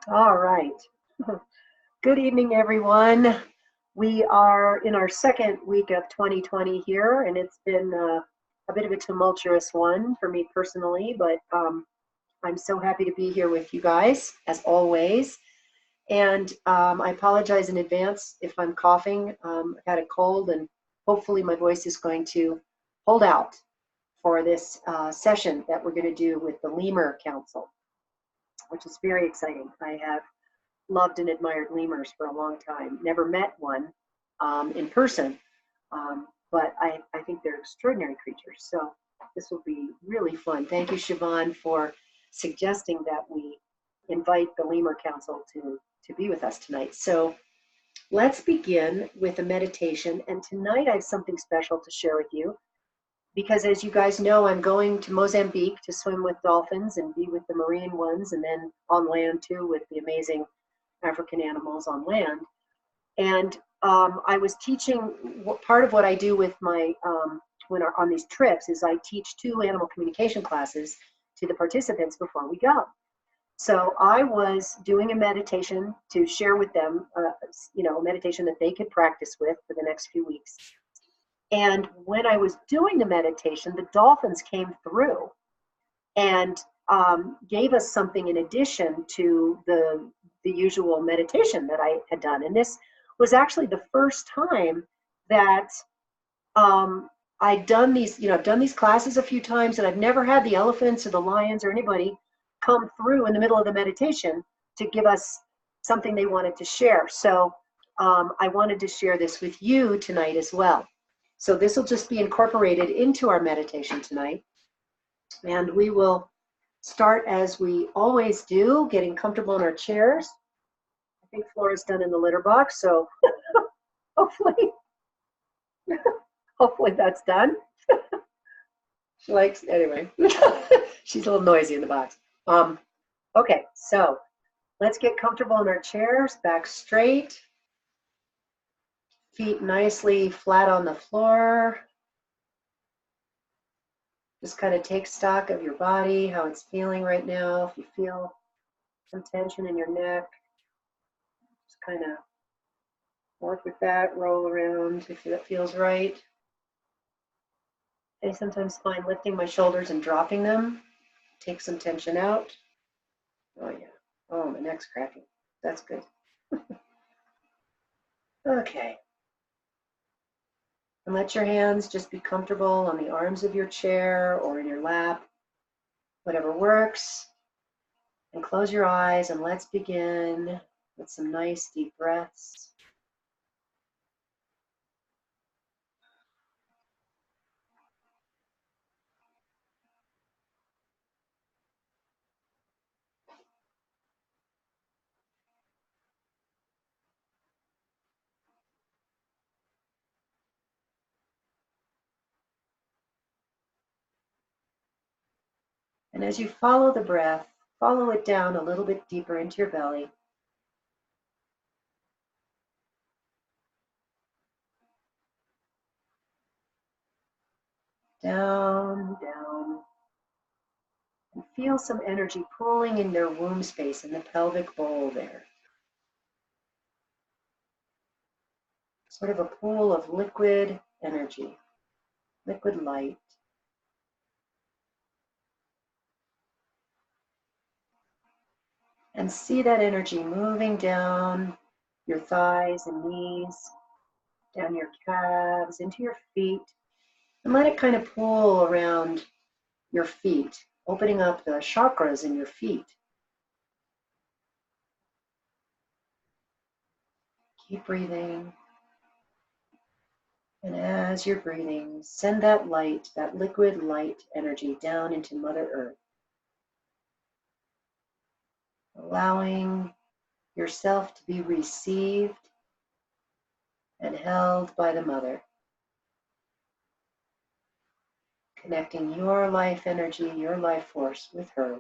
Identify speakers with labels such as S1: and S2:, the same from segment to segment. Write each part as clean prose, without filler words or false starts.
S1: All right. Good evening, everyone. We are in our second week of 2020 here, and it's been a bit of a tumultuous one for me personally, but I'm so happy to be here with you guys, as always. And I apologize in advance if I'm coughing. I've had a cold, and hopefully, my voice is going to hold out for this session that we're going to do with the Lemur Council, which is very exciting. I have loved and admired lemurs for a long time. Never met one in person, but I think they're extraordinary creatures. So this will be really fun. Thank you, Siobhan, for suggesting that we invite the Lemur Council to be with us tonight. So let's begin with a meditation. And tonight I have something special to share with you because, as you guys know, I'm going to Mozambique to swim with dolphins and be with the marine ones, and then on land too with the amazing African animals on land. And I was teaching, part of what I do with my, when on these trips is I teach 2 animal communication classes to the participants before we go. So I was doing a meditation to share with them, a meditation that they could practice with for the next few weeks. And when I was doing the meditation, the dolphins came through and gave us something in addition to the usual meditation that I had done. And this was actually the first time that I'd done these, I've done these classes a few times, and I've never had the elephants or the lions or anybody come through in the middle of the meditation to give us something they wanted to share. So I wanted to share this with you tonight as well. So this will just be incorporated into our meditation tonight. And we will start as we always do, getting comfortable in our chairs. I think Flora's done in the litter box, so hopefully, hopefully that's done. She likes, anyway, she's a little noisy in the box. Okay, so let's get comfortable in our chairs, back straight, feet nicely flat on the floor. Just kind of take stock of your body, how it's feeling right now. If you feel some tension in your neck, just kind of work with that, roll around if that feels right. I sometimes find lifting my shoulders and dropping them take some tension out. Oh yeah. Oh, my neck's cracking. That's good. Okay. And let your hands just be comfortable on the arms of your chair or in your lap, whatever works. And close your eyes and let's begin with some nice deep breaths. And as you follow the breath, follow it down a little bit deeper into your belly. Down, down. And feel some energy pulling in your womb space in the pelvic bowl there. Sort of a pool of liquid energy, liquid light. And see that energy moving down your thighs and knees, down your calves, into your feet, and let it kind of pool around your feet, opening up the chakras in your feet. Keep breathing. And as you're breathing, send that light, that liquid light energy down into Mother Earth, allowing yourself to be received and held by the Mother, connecting your life energy, your life force with hers.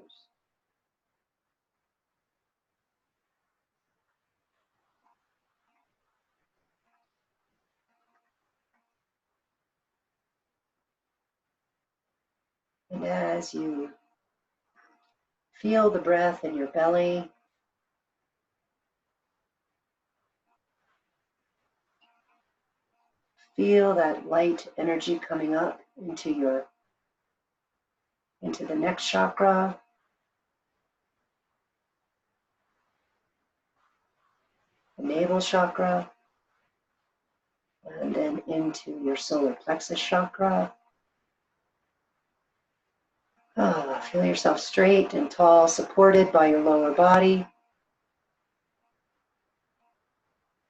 S1: And as you feel the breath in your belly, Feel that light energy coming up into the next chakra, the navel chakra, and then into your solar plexus chakra. Feel yourself straight and tall, supported by your lower body.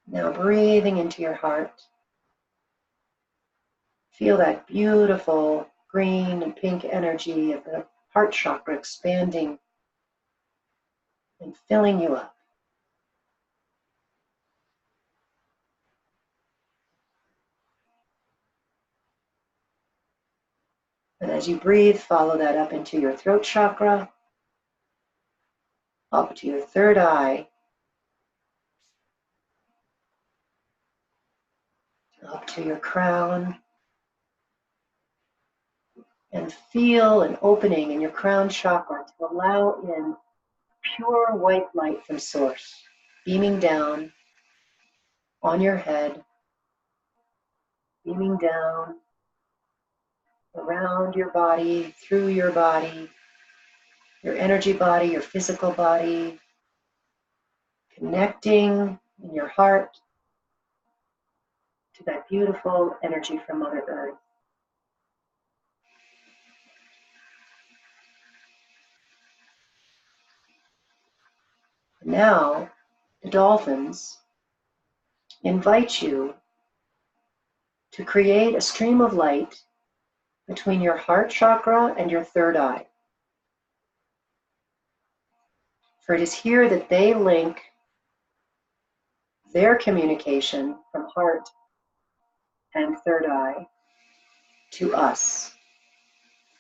S1: Now breathing into your heart. Feel that beautiful green and pink energy of the heart chakra expanding and filling you up. And as you breathe, follow that up into your throat chakra, up to your third eye, up to your crown, and feel an opening in your crown chakra to allow in pure white light from source, beaming down on your head, beaming down around your body, through your body, your energy body, your physical body, connecting in your heart to that beautiful energy from Mother Earth. Now, the dolphins invite you to create a stream of light between your heart chakra and your third eye. For it is here that they link their communication from heart and third eye to us.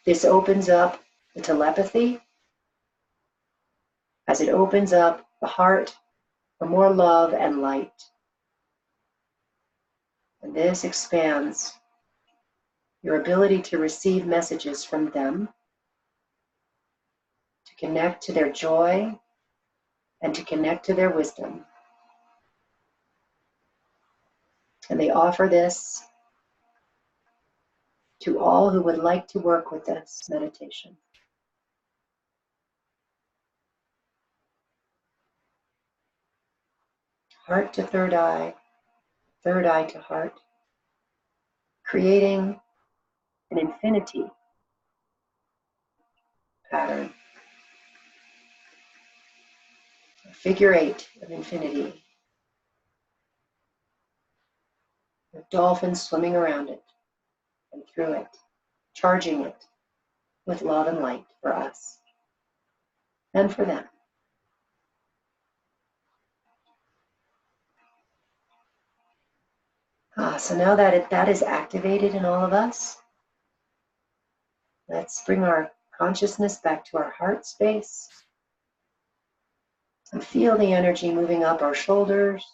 S1: This opens up the telepathy as it opens up the heart for more love and light. And this expands your ability to receive messages from them, to connect to their joy, and to connect to their wisdom. And they offer this to all who would like to work with this meditation. Heart to third eye to heart, creating an infinity pattern, a figure eight of infinity, with dolphins swimming around it and through it, charging it with love and light for us and for them. So now that that is activated in all of us, let's bring our consciousness back to our heart space and feel the energy moving up our shoulders,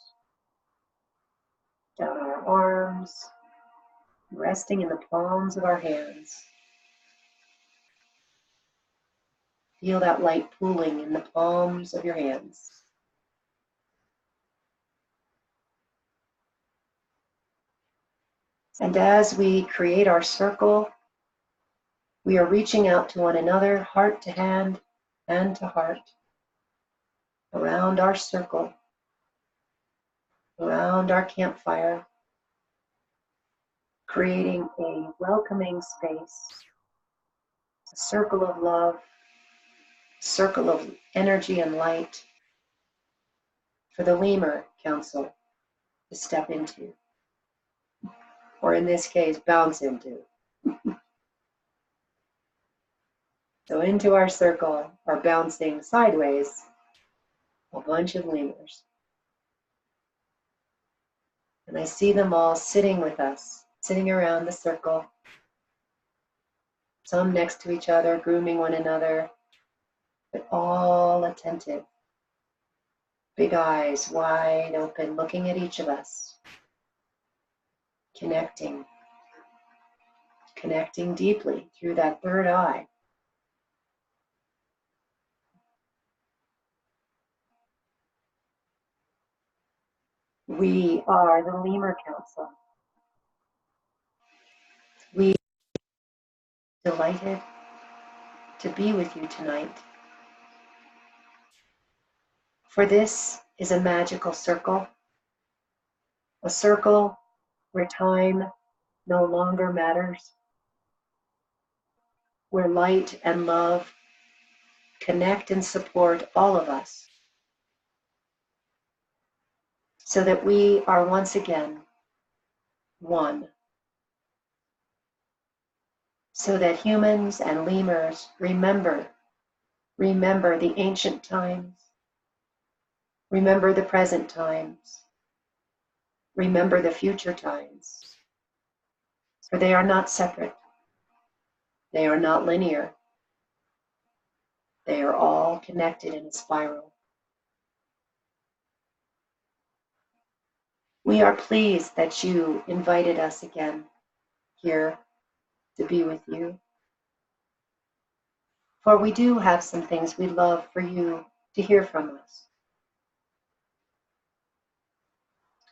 S1: down our arms, resting in the palms of our hands. Feel that light pooling in the palms of your hands. And as we create our circle, we are reaching out to one another, heart to hand to heart, around our circle, around our campfire, creating a welcoming space, a circle of love, a circle of energy and light for the Lemur Council to step into, or in this case, bounce into. So into our circle are bouncing sideways a bunch of lemurs. And I see them all sitting with us, sitting around the circle, some next to each other, grooming one another, but all attentive. Big eyes wide open, looking at each of us, connecting deeply through that third eye. We are the Lemur Council, We are delighted to be with you tonight. For this is a magical circle, a circle where time no longer matters, where light and love connect and support all of us, so that we are once again one, so that humans and lemurs remember the ancient times, remember the present times, remember the future times, for they are not separate, they are not linear, they are all connected in a spiral. We are pleased that you invited us again here to be with you. For we do have some things we'd love for you to hear from us.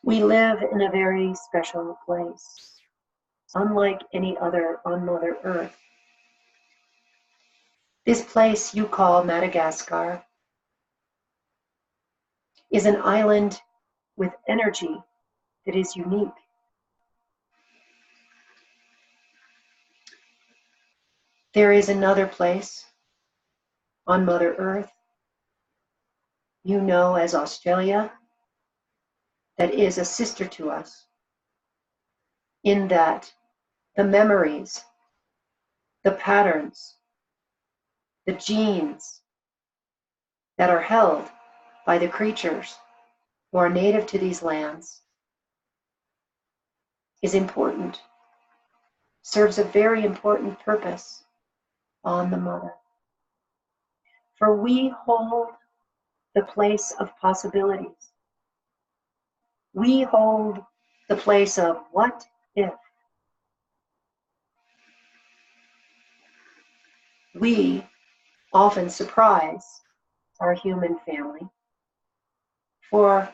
S1: We live in a very special place, unlike any other on Mother Earth. This place you call Madagascar is an island with energy that is unique. There is another place on Mother Earth you know as Australia that is a sister to us, in that the memories, the patterns, the genes that are held by the creatures who are native to these lands is important, serves a very important purpose on the Mother. For we hold the place of possibilities. We hold the place of what if. We often surprise our human family, for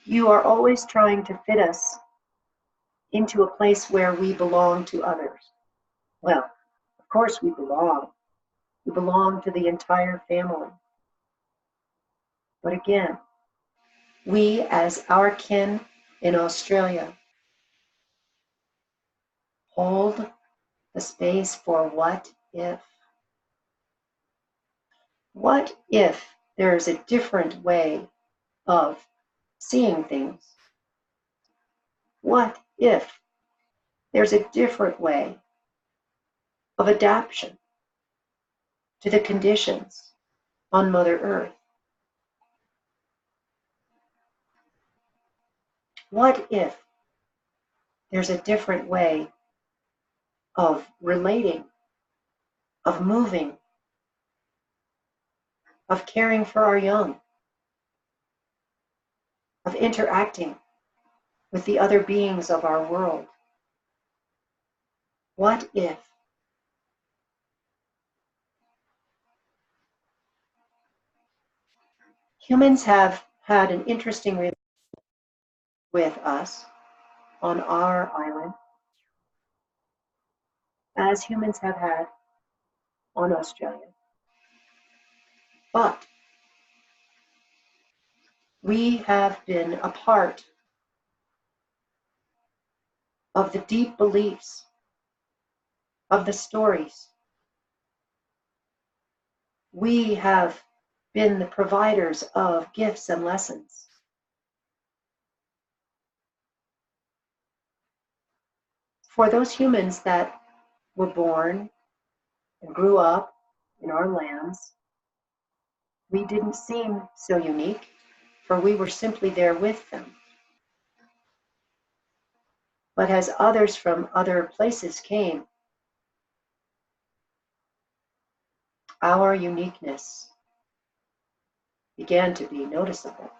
S1: you are always trying to fit us into a place where we belong to others. Well, of course we belong. We belong to the entire family. But again, we as our kin in Australia hold the space for what if. What if there is a different way of seeing things? What if there's a different way of adaptation to the conditions on Mother Earth? What if there's a different way of relating, of moving, of caring for our young, of interacting with the other beings of our world? What if? Humans have had an interesting relationship with us on our island, as humans have had on Australia. But we have been a part of the deep beliefs, of the stories. We have been the providers of gifts and lessons. For those humans that were born and grew up in our lands, we didn't seem so unique, for we were simply there with them. But as others from other places came, our uniqueness began to be noticeable.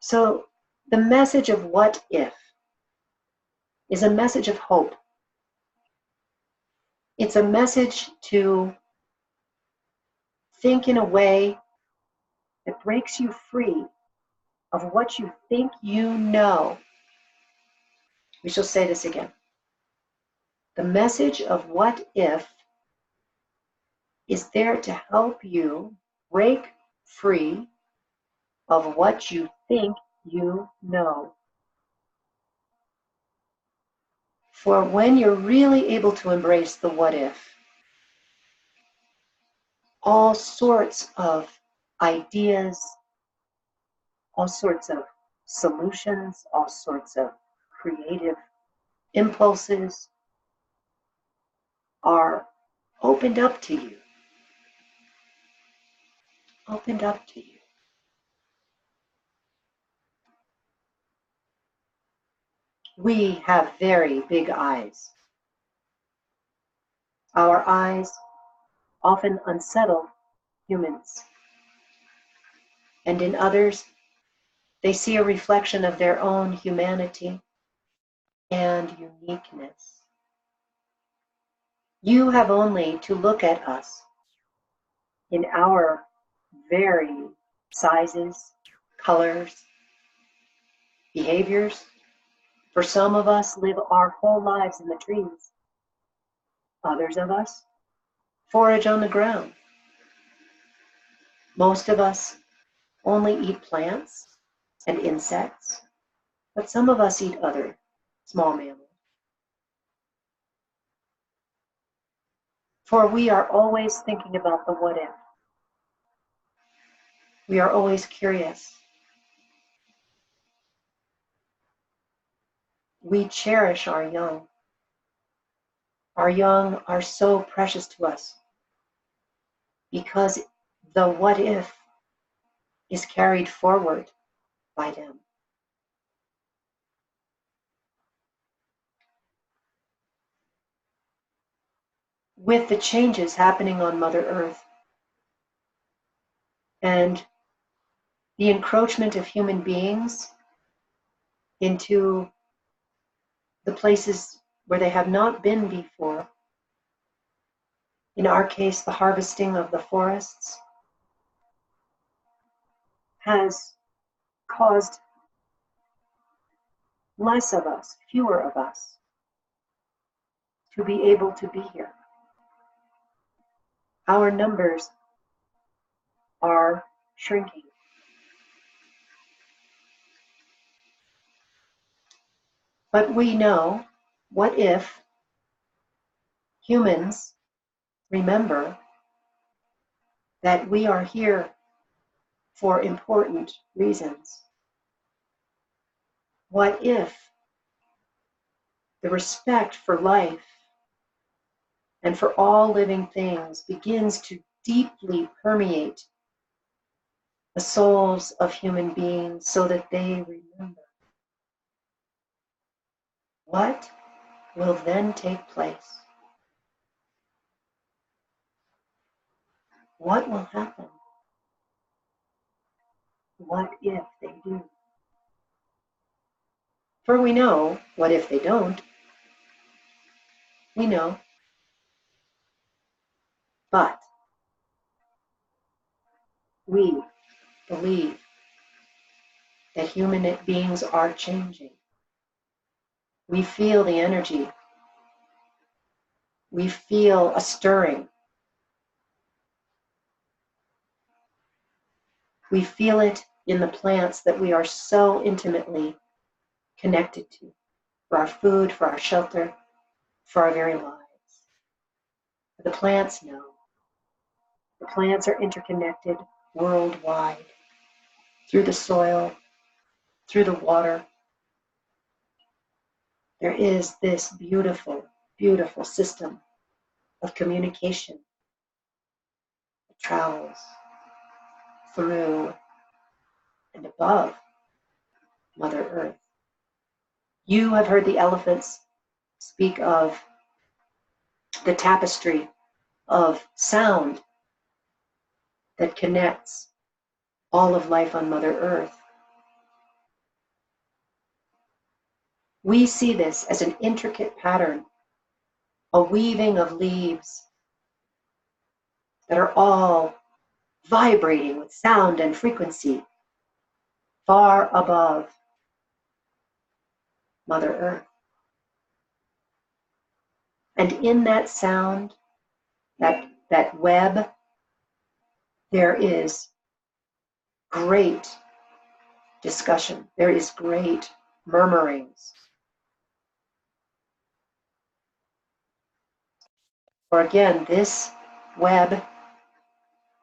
S1: So the message of what if is a message of hope. It's a message to think in a way that breaks you free of what you think you know. We shall say this again. The message of what if is there to help you break free of what you think you know. For when you're really able to embrace the what if, all sorts of ideas, all sorts of solutions, all sorts of creative impulses are opened up to you. Opened up to you. We have very big eyes. Our eyes often unsettle humans. And in others, they see a reflection of their own humanity and uniqueness. You have only to look at us in our varying sizes, colors, behaviors. For some of us live our whole lives in the trees. Others of us forage on the ground. Most of us only eat plants and insects, but some of us eat other small mammals. For we are always thinking about the what if. We are always curious. We cherish our young. Our young are so precious to us because the what if is carried forward by them. With the changes happening on Mother Earth and the encroachment of human beings into the places where they have not been before, in our case, the harvesting of the forests, has caused less of us, fewer of us, to be able to be here. Our numbers are shrinking. But we know, what if humans remember that we are here for important reasons? What if the respect for life and for all living things begins to deeply permeate the souls of human beings so that they remember? What will then take place? What will happen? What if they do? For we know, what if they don't? We know. But we believe that human beings are changing. We feel the energy. We feel a stirring. We feel it in the plants that we are so intimately connected to, for our food, for our shelter, for our very lives. The plants know. The plants are interconnected worldwide, through the soil, through the water. There is this beautiful, beautiful system of communication that travels through and above Mother Earth. You have heard the elephants speak of the tapestry of sound that connects all of life on Mother Earth. We see this as an intricate pattern, a weaving of leaves that are all vibrating with sound and frequency, far above Mother Earth. And in that sound, that web, there is great discussion. There is great murmurings. For again, this web,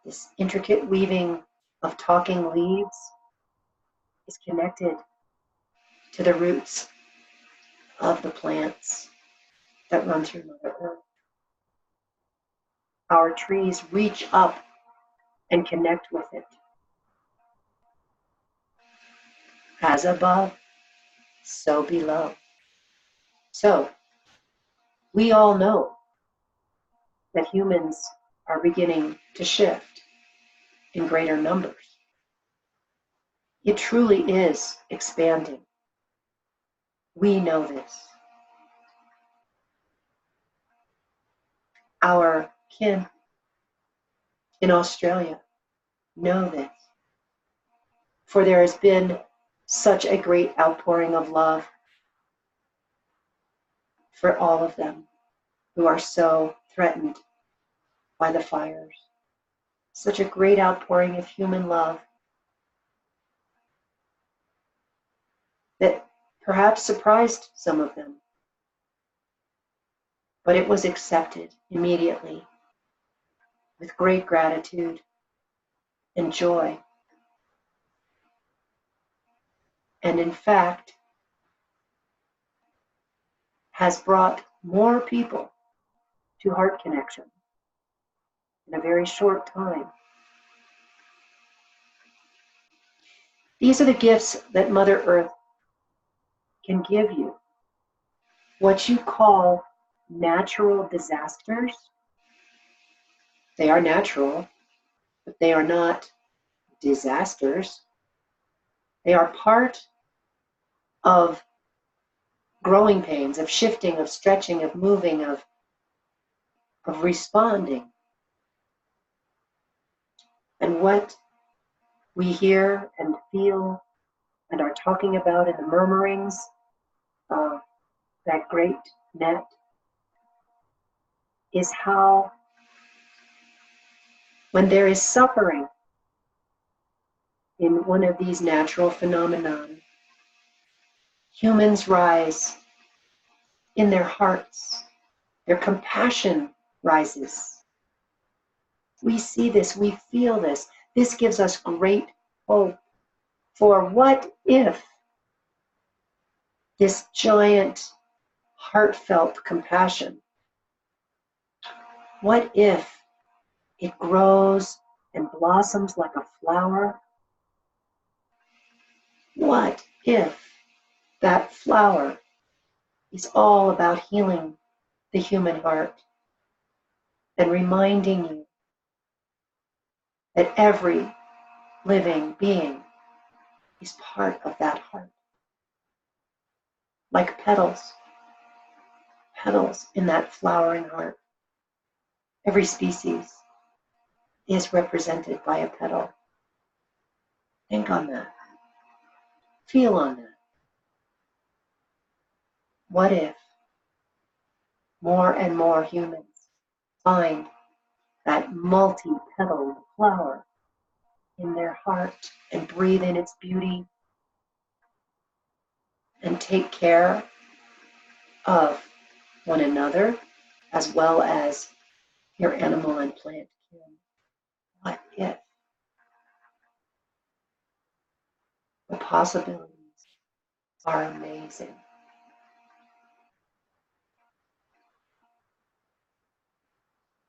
S1: this intricate weaving of talking leaves is connected to the roots of the plants that run through Mother Earth. Our trees reach up and connect with it. As above, so below. So, we all know that humans are beginning to shift in greater numbers. It truly is expanding. We know this. Our kin in Australia know this. For there has been such a great outpouring of love for all of them who are so threatened by the fires. Such a great outpouring of human love that perhaps surprised some of them. But it was accepted immediately with great gratitude and joy. And in fact, has brought more people to heart connection in a very short time. These are the gifts that Mother Earth can give you. What you call natural disasters, they are natural, but they are not disasters. They are part of growing pains, of shifting, of stretching, of moving, of responding. And what we hear and feel and are talking about in the murmurings of that great net is how, when there is suffering in one of these natural phenomena, humans rise in their hearts. Their compassion rises. We see this, we feel this. This gives us great hope for what if this giant, heartfelt compassion, what if it grows and blossoms like a flower? What if that flower is all about healing the human heart and reminding you that every living being is part of that heart? Like petals in that flowering heart. Every species is represented by a petal. Think on that. Feel on that. What if more and more humans find that multi-petaled flower in their heart and breathe in its beauty and take care of one another as well as your animal and plant kin? What if? The possibilities are amazing.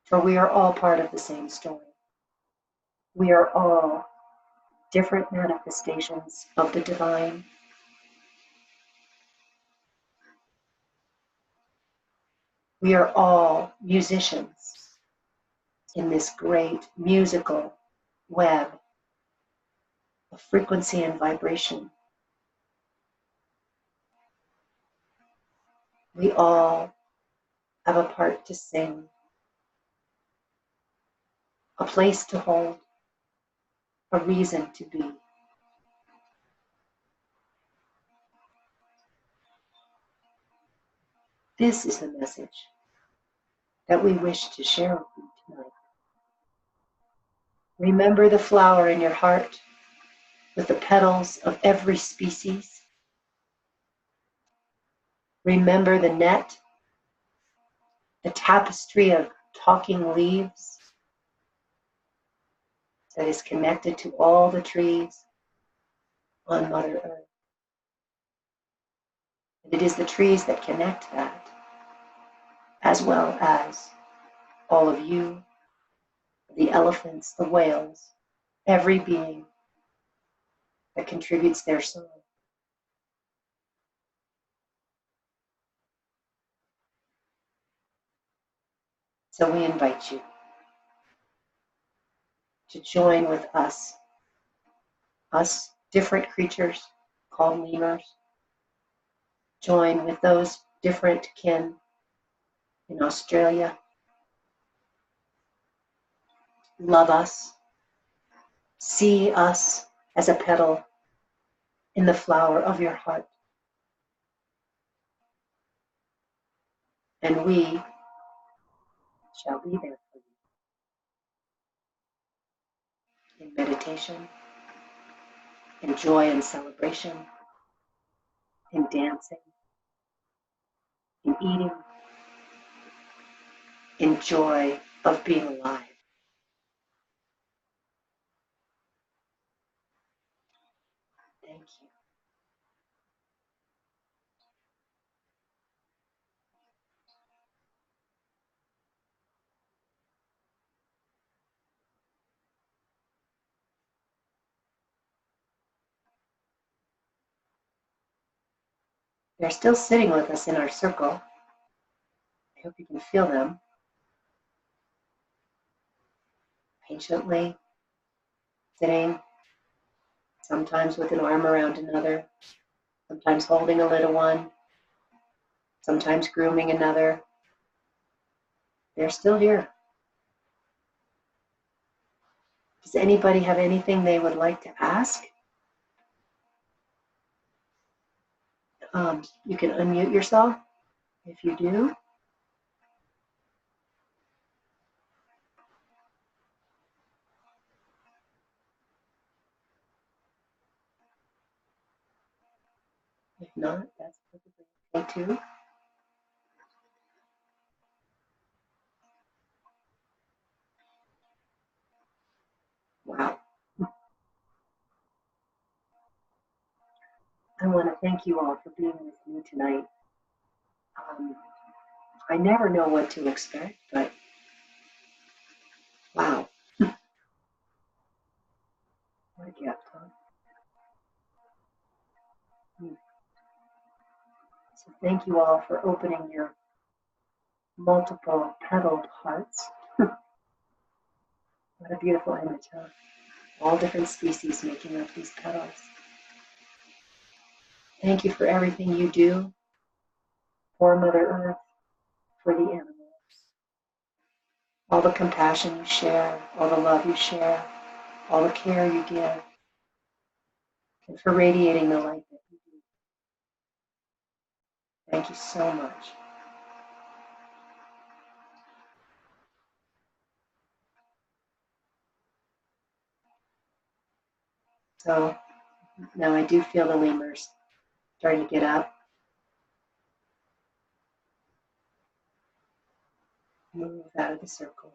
S1: For we are all part of the same story. We are all different manifestations of the divine. We are all musicians in this great musical web of frequency and vibration. We all have a part to sing, a place to hold, a reason to be. This is the message that we wish to share with you tonight. Remember the flower in your heart with the petals of every species. Remember the net, the tapestry of talking leaves that is connected to all the trees on Mother Earth. And it is the trees that connect that, as well as all of you, the elephants, the whales, every being that contributes their song. So we invite you to join with us different creatures called lemurs, join with those different kin in Australia. Love us, see us as a petal in the flower of your heart. And we shall be there for you in meditation, in joy and celebration, in dancing, in eating, in joy of being alive. Thank you. They're still sitting with us in our circle. I hope you can feel them. Patiently sitting, sometimes with an arm around another, sometimes holding a little one, sometimes grooming another. They're still here. Does anybody have anything they would like to ask? You can unmute yourself if you do. If not, that's perfectly okay too. Wow. I want to thank you all for being with me tonight. I never know what to expect, but wow. What a gift, huh? So thank you all for opening your multiple petaled hearts. What a beautiful image, huh? All different species making up these petals. Thank you for everything you do for Mother Earth, for the animals. All the compassion you share, all the love you share, all the care you give, and for radiating the light that you do. Thank you so much. So now I do feel the lemurs starting to get up. Move out of the circle.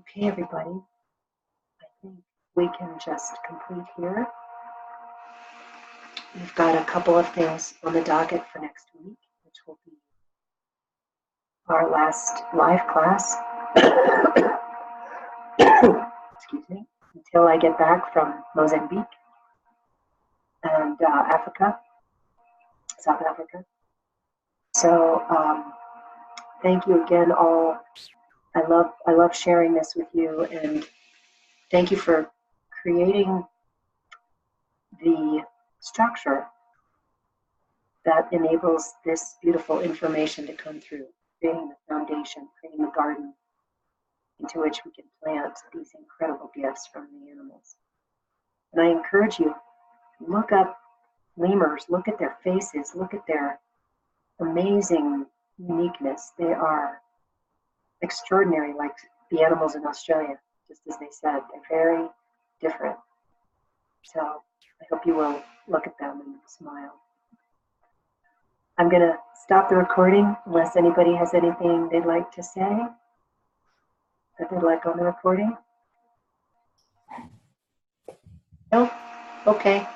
S1: Okay, everybody. I think we can just complete here. We've got a couple of things on the docket for next week, which will be our last live class. Excuse me, until I get back from Mozambique and Africa, South Africa. So thank you again, all. I love sharing this with you, and thank you for creating the structure that enables this beautiful information to come through, creating the foundation, creating the garden into which we can plant these incredible gifts from the animals. And I encourage you, look up lemurs, look at their faces, look at their amazing uniqueness. They are extraordinary, like the animals in Australia, just as they said. They're very different. So I hope you will look at them and smile. I'm going to stop the recording unless anybody has anything they'd like to say that they'd like on the recording. No? Okay.